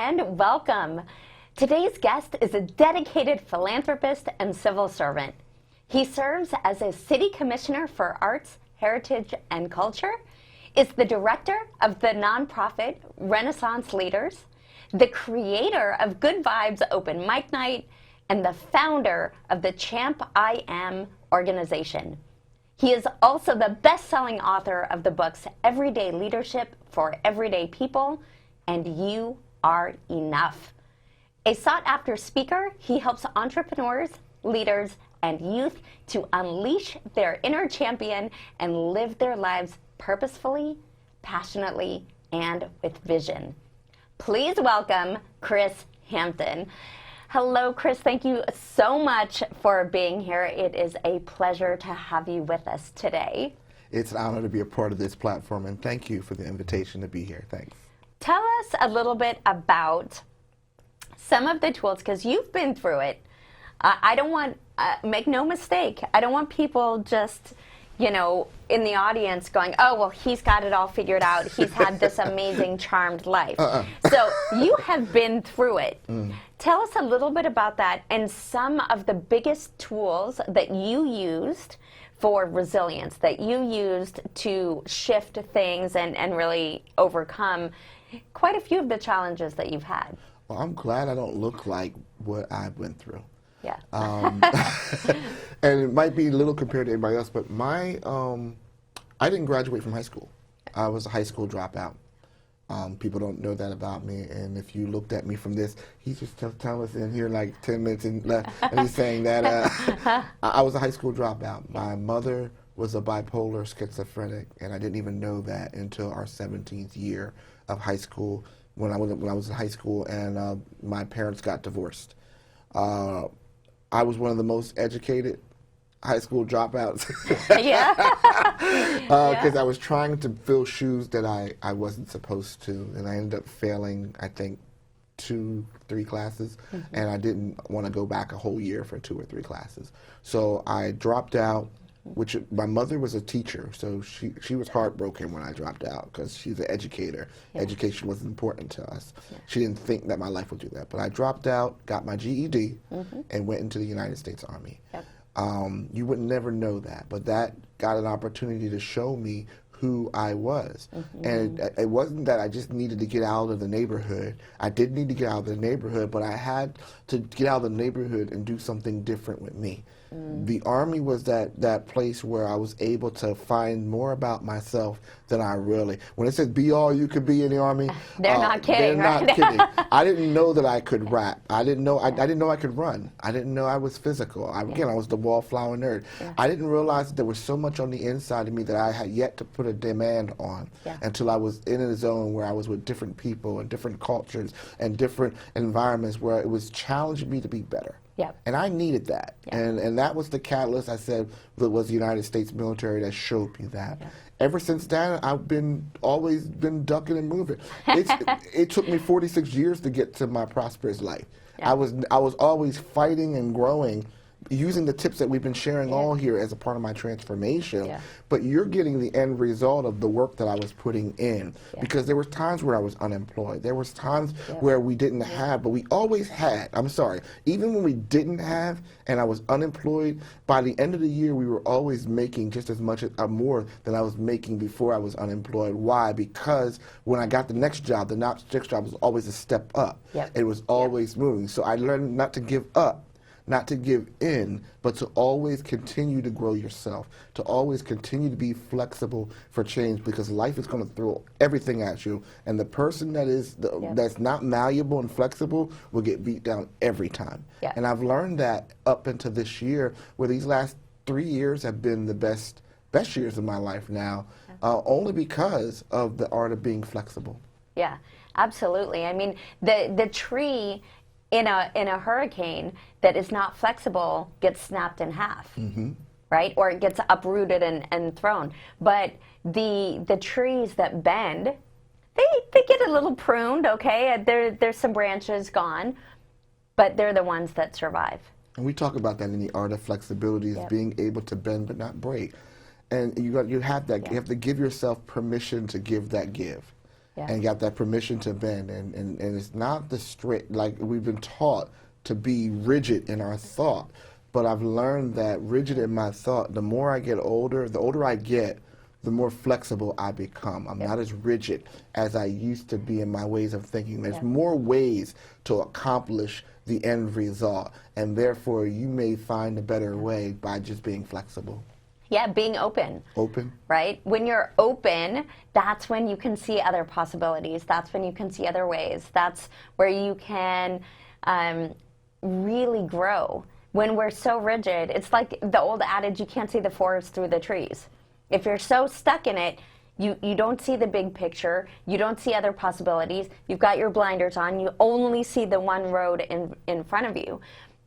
and welcome. Today's guest is a dedicated philanthropist and civil servant. He serves as a city commissioner for arts, heritage, and culture, is the director of the nonprofit Renaissance Leaders, the creator of Good Vibes Open Mic Night, and the founder of the ChampIAm organization. He is also the best-selling author of the books Everyday Leadership for Everyday People and You Are Enough. A sought-after speaker, he helps entrepreneurs, leaders, and youth to unleash their inner champion and live their lives purposefully, passionately, and with vision. Please welcome Chris Hampton. Hello, Chris. Thank you so much for being here. It is a pleasure to have you with us today. It's an honor to be a part of this platform, and thank you for the invitation to be here. Thanks. Tell us a little bit about some of the tools, because you've been through it. I don't want, make no mistake, I don't want people just, you know, in the audience going, oh, well, he's got it all figured out. He's had this amazing, charmed life. So you have been through it. Tell us a little bit about that and some of the biggest tools that you used for resilience, that you used to shift things and really overcome quite a few of the challenges that you've had. Well, I'm glad I don't look like what I went through. Yeah. And it might be little compared to anybody else, but I didn't graduate from high school. I was a high school dropout. People don't know that about me, and if you looked at me from this, he's just telling us in here like 10 minutes left, and he's saying that I was a high school dropout. My mother was a bipolar schizophrenic, and I didn't even know that until our 17th year of high school, when I was in high school, and my parents got divorced. I was one of the most educated high school dropouts. Yeah. Because I was trying to fill shoes that I wasn't supposed to, and I ended up failing, I think, 2-3 classes, and I didn't want to go back a whole year for 2 or 3 classes. So I dropped out, which my mother was a teacher, so she was heartbroken when I dropped out because she's an educator. Yeah. Education was important to us. Yeah. She didn't think that my life would do that. But I dropped out, got my GED, and went into the United States Army. Yep. You would never know that, but that got an opportunity to show me who I was. And it wasn't that I just needed to get out of the neighborhood. I did need to get out of the neighborhood, but I had to get out of the neighborhood and do something different with me. The Army was that place where I was able to find more about myself than I really. When it says be all you could be in the Army, they're not kidding. They're not kidding. I didn't know that I could rap. I didn't know I could run. I didn't know I was physical. Again, I was the wallflower nerd. Yeah. I didn't realize that there was so much on the inside of me that I had yet to put a demand on until I was in a zone where I was with different people and different cultures and different environments where it was challenging me to be better. Yep. And I needed that. Yep. And that was the catalyst, I said, that was the United States military that showed me that. Yep. Ever since then, I've always been ducking and moving. It took me 46 years to get to my prosperous life. Yep. I was always fighting and growing, using the tips that we've been sharing all here as a part of my transformation, but you're getting the end result of the work that I was putting in, because there were times where I was unemployed. There was times where we didn't have, but we always had. I'm sorry, even when we didn't have and I was unemployed, by the end of the year we were always making just as much or more than I was making before I was unemployed. Why? Because when I got the next job was always a step up. It was always moving. So I learned not to give up, not to give in, but to always continue to grow yourself, to always continue to be flexible for change, because life is going to throw everything at you, and the person that's not malleable and flexible will get beat down every time. And I've learned that up into this year, where these last 3 years have been the best years of my life now, only because of the art of being flexible. Yeah, absolutely. I mean, the tree in a hurricane that is not flexible gets snapped in half, right? Or it gets uprooted and thrown. But the trees that bend, they get a little pruned, okay? There's some branches gone, but they're the ones that survive. And we talk about that in the art of flexibility, is being able to bend but not break. And you have that. You have to give yourself permission to give that give. Yeah. and got that permission to bend. And it's not the straight, like we've been taught to be rigid in our thought. But I've learned that rigid in my thought, the more I get older, the older I get, the more flexible I become. I'm not as rigid as I used to be in my ways of thinking. There's more ways to accomplish the end result, and therefore you may find a better way by just being flexible. Yeah, being open. Open. Right? When you're open, that's when you can see other possibilities. That's when you can see other ways. That's where you can really grow. When we're so rigid, it's like the old adage, you can't see the forest through the trees. If you're so stuck in it, you don't see the big picture. You don't see other possibilities. You've got your blinders on. You only see the one road in front of you.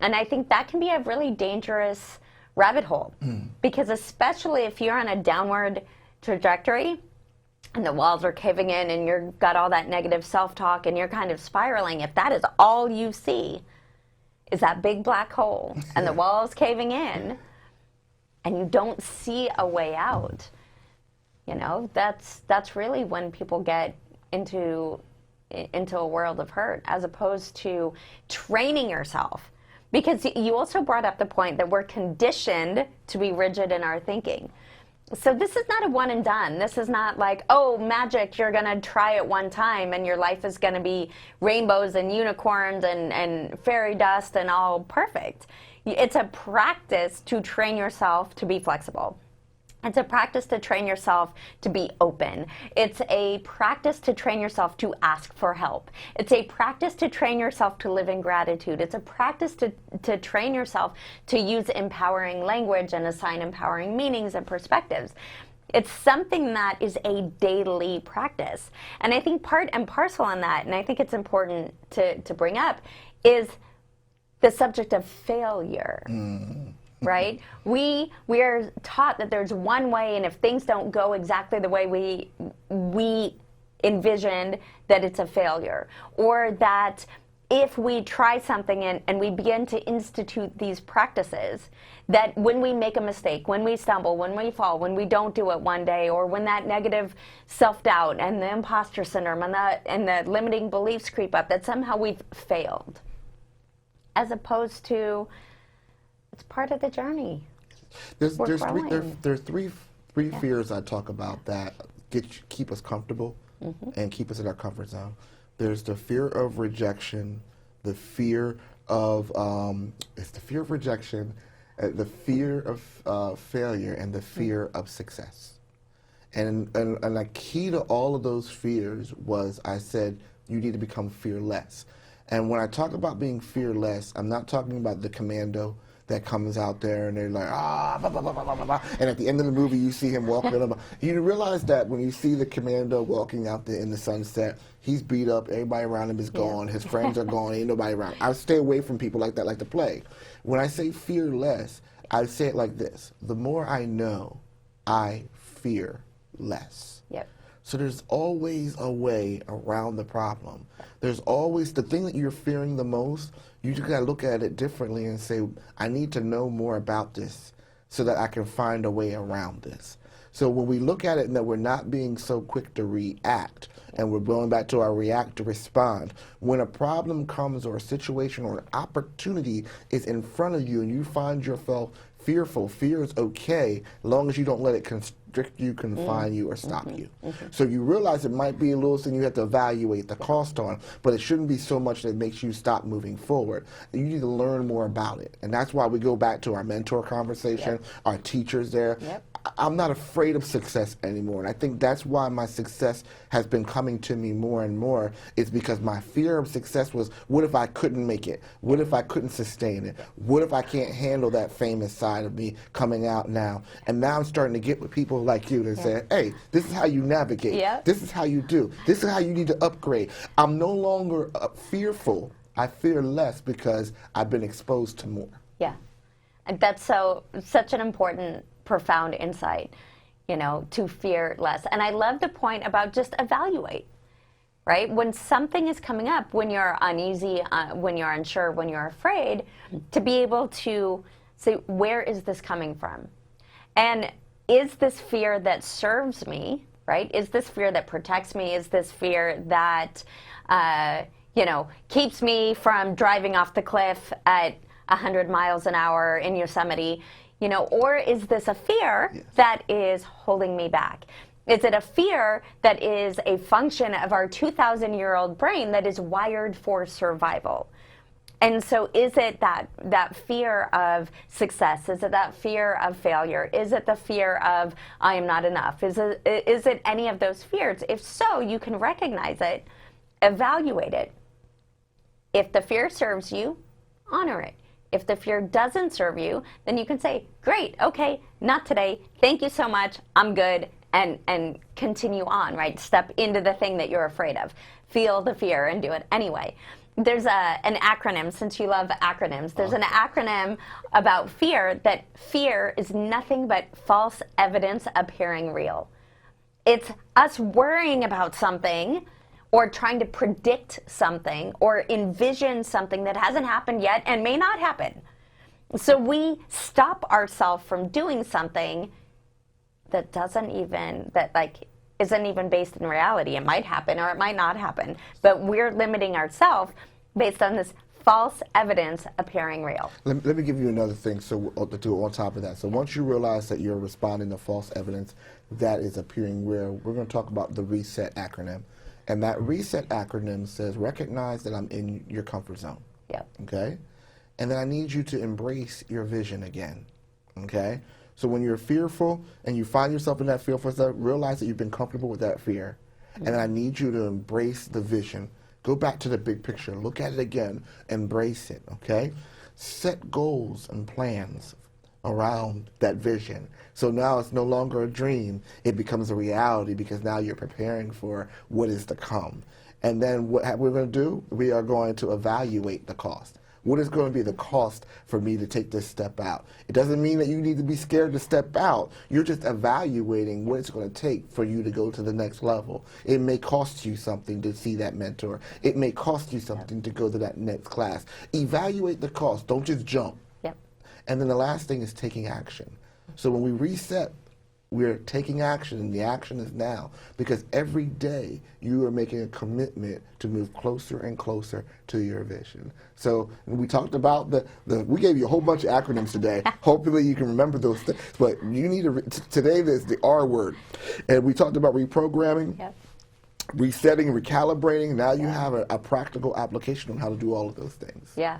And I think that can be a really dangerous rabbit hole. Because especially if you're on a downward trajectory and the walls are caving in and you've got all that negative self-talk and you're kind of spiraling, if that is all you see is that big black hole and the walls caving in, and you don't see a way out, you know, that's really when people get into a world of hurt, as opposed to training yourself. Because you also brought up the point that we're conditioned to be rigid in our thinking. So this is not a one and done. This is not like, oh, magic, you're going to try it one time and your life is going to be rainbows and unicorns and fairy dust and all perfect. It's a practice to train yourself to be flexible. It's a practice to train yourself to be open. It's a practice to train yourself to ask for help. It's a practice to train yourself to live in gratitude. It's a practice to train yourself to use empowering language and assign empowering meanings and perspectives. It's something that is a daily practice. And I think part and parcel in that, and I think it's important to bring up, is the subject of failure. Right? We are taught that there's one way, and if things don't go exactly the way we envisioned, that it's a failure. Or that if we try something and we begin to institute these practices, that when we make a mistake, when we stumble, when we fall, when we don't do it one day, or when that negative self-doubt and the imposter syndrome and the limiting beliefs creep up, that somehow we've failed. As opposed to, it's part of the journey. There's three fears I talk about that keep us comfortable and keep us in our comfort zone. There's the fear of rejection, the fear of rejection, the fear of failure, and the fear of success. And a key to all of those fears was, I said, you need to become fearless. And when I talk about being fearless, I'm not talking about the commando that comes out there and they're like, blah, blah, blah, blah, blah, blah. And at the end of the movie, you see him walking. You realize that when you see the commando walking out there in the sunset, he's beat up, everybody around him is gone, his friends are gone, ain't nobody around. I stay away from people like that, like the plague. When I say fearless, I say it like this: the more I know, I fear less. Yep. So there's always a way around the problem. There's always the thing that you're fearing the most. You just got to look at it differently and say, I need to know more about this so that I can find a way around this. So when we look at it and that we're not being so quick to react, and we're going back to our react to respond, when a problem comes or a situation or an opportunity is in front of you and you find yourself fearful, fear is okay as long as you don't let it constrict you, confine you, or stop you. So you realize it might be a little thing you have to evaluate the cost on, but it shouldn't be so much that it makes you stop moving forward. You need to learn more about it. And that's why we go back to our mentor conversation, our teachers there. I'm not afraid of success anymore. And I think that's why my success has been coming to me more and more, is because my fear of success was, what if I couldn't make it? What if I couldn't sustain it? What if I can't handle that famous side of me coming out now? And now I'm starting to get with people like you that say, hey, this is how you navigate. This is how you do. This is how you need to upgrade. I'm no longer fearful. I fear less because I've been exposed to more. Yeah. And that's such an important, profound insight, you know, to fear less. And I love the point about just evaluate, right? When something is coming up, when you're uneasy, when you're unsure, when you're afraid, to be able to say, where is this coming from? And is this fear that serves me, right? Is this fear that protects me? Is this fear that, keeps me from driving off the cliff at 100 miles an hour in Yosemite? Or is this a fear that is holding me back? Is it a fear that is a function of our 2,000-year-old brain that is wired for survival? And so is it that fear of success? Is it that fear of failure? Is it the fear of I am not enough? Is it any of those fears? If so, you can recognize it, evaluate it. If the fear serves you, honor it. If the fear doesn't serve you, then you can say, great, okay, not today, thank you so much, I'm good, and continue on, right? Step into the thing that you're afraid of. Feel the fear and do it anyway. There's an acronym, since you love acronyms, there's an acronym about fear, that fear is nothing but false evidence appearing real. It's us worrying about something or trying to predict something or envision something that hasn't happened yet and may not happen. So we stop ourselves from doing something that isn't even based in reality. It might happen or it might not happen, but we're limiting ourselves based on this false evidence appearing real. Let me give you another thing to do on top of that. So once you realize that you're responding to false evidence that is appearing real, we're going to talk about the RESET acronym. And that RESET acronym says, recognize that I'm in your comfort zone. Yep. Okay? And then I need you to embrace your vision again. Okay? So when you're fearful and you find yourself in that fearful stuff, realize that you've been comfortable with that fear. Mm-hmm. And then I need you to embrace the vision. Go back to the big picture. Look at it again. Embrace it. Okay? Set goals and plans around that vision. So now it's no longer a dream. It becomes a reality because now you're preparing for what is to come. And then what we're going to do, we are going to evaluate the cost. What is going to be the cost for me to take this step out? It doesn't mean that you need to be scared to step out. You're just evaluating what it's going to take for you to go to the next level. It may cost you something to see that mentor. It may cost you something to go to that next class. Evaluate the cost. Don't just jump. Yep. And then the last thing is taking action. So when we reset, we're taking action, and the action is now, because every day you are making a commitment to move closer and closer to your vision. So we talked about we gave you a whole bunch of acronyms today. Hopefully you can remember those things. But you need to, today there's the R word. And we talked about reprogramming, yep, resetting, recalibrating. Now you have a practical application on how to do all of those things. Yeah.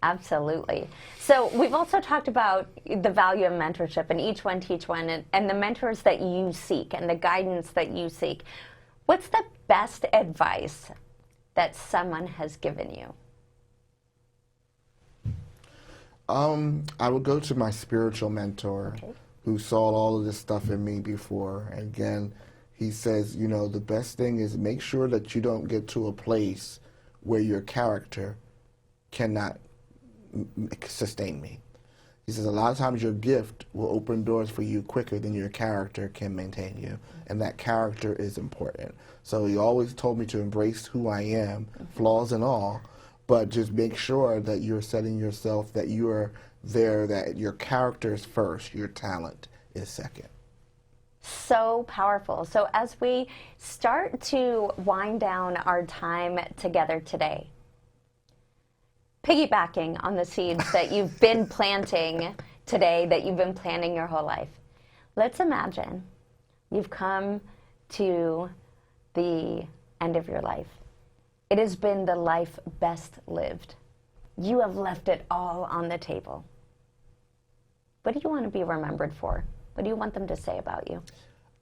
Absolutely. So we've also talked about the value of mentorship, and each one teach one, and the mentors that you seek and the guidance that you seek. What's the best advice that someone has given you? I would go to my spiritual mentor, okay, who saw all of this stuff in me before. And again, he says, the best thing is make sure that you don't get to a place where your character cannot sustain me. He says a lot of times your gift will open doors for you quicker than your character can maintain you, and that character is important. So he always told me to embrace who I am, flaws and all, but just make sure that you're setting yourself, that you are there, that your character is first, your talent is second. So powerful. So as we start to wind down our time together today, piggybacking on the seeds that you've been planting today, that you've been planting your whole life, let's imagine you've come to the end of your life. It has been the life best lived. You have left it all on the table. What do you want to be remembered for? What do you want them to say about you?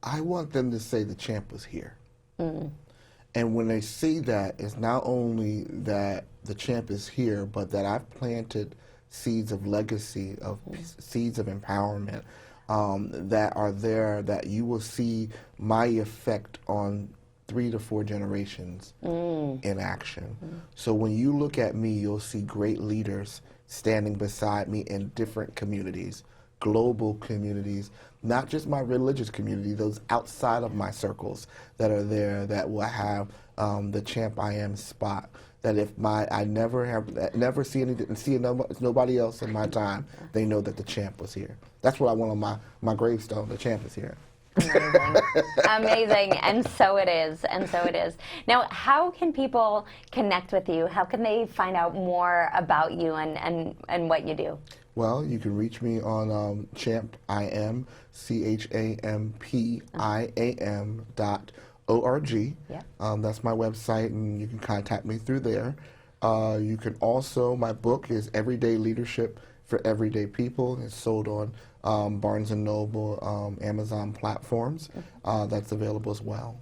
I want them to say the champ was here. And when they see that, it's not only that the champ is here, but that I've planted seeds of legacy, of seeds of empowerment that are there, that you will see my effect on 3 to 4 generations in action. So when you look at me, you'll see great leaders standing beside me in different communities, global communities, not just my religious community, those outside of my circles that are there, that will have the ChampIAm spot. That if I never see nobody else in my time, they know that the champ was here. That's what I want on my gravestone. The champ is here. Amazing. Amazing. And so it is. And so it is. Now, how can people connect with you? How can they find out more about you and what you do? Well, you can reach me on ChampIAm, ChampIAM.org. Yep. That's my website, and you can contact me through there. You can also, my book is Everyday Leadership for Everyday People. It's sold on Barnes & Noble, Amazon platforms. That's available as well.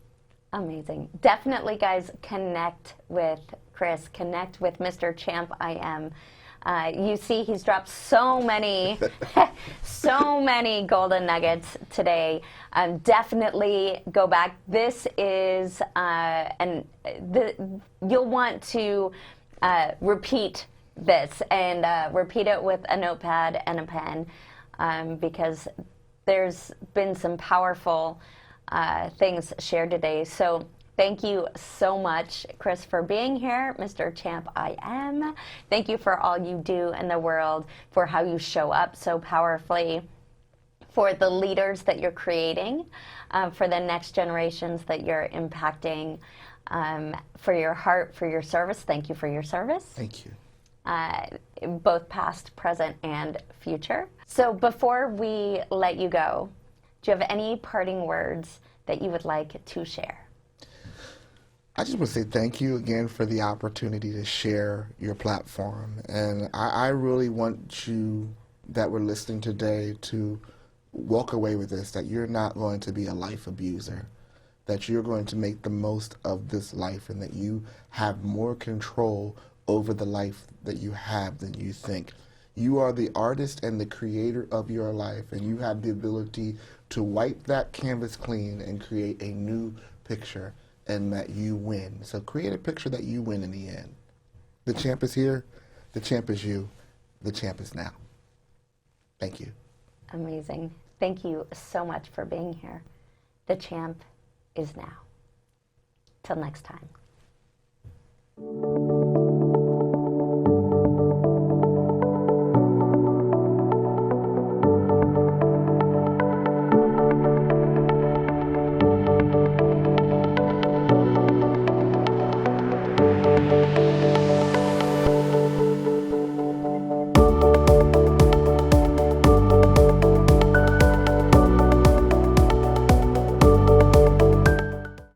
Amazing. Definitely, guys, connect with Chris. Connect with Mr. ChampIAm. You see, he's dropped so many, so many golden nuggets today. Definitely go back. This is, you'll want to repeat this and repeat it with a notepad and a pen, because there's been some powerful things shared today. So thank you so much, Chris, for being here, Mr. ChampIAm. Thank you for all you do in the world, for how you show up so powerfully, for the leaders that you're creating, for the next generations that you're impacting, for your heart, for your service. Thank you for your service. Thank you. Both past, present, and future. So before we let you go, do you have any parting words that you would like to share? I just want to say thank you again for the opportunity to share your platform. And I really want you that were listening today to walk away with this, that you're not going to be a life abuser, that you're going to make the most of this life, and that you have more control over the life that you have than you think. You are the artist and the creator of your life, and you have the ability to wipe that canvas clean and create a new picture, and that you win. So create a picture that you win in the end. The champ is here. The champ is you. The champ is now. Thank you. Amazing. Thank you so much for being here. The champ is now. Till next time.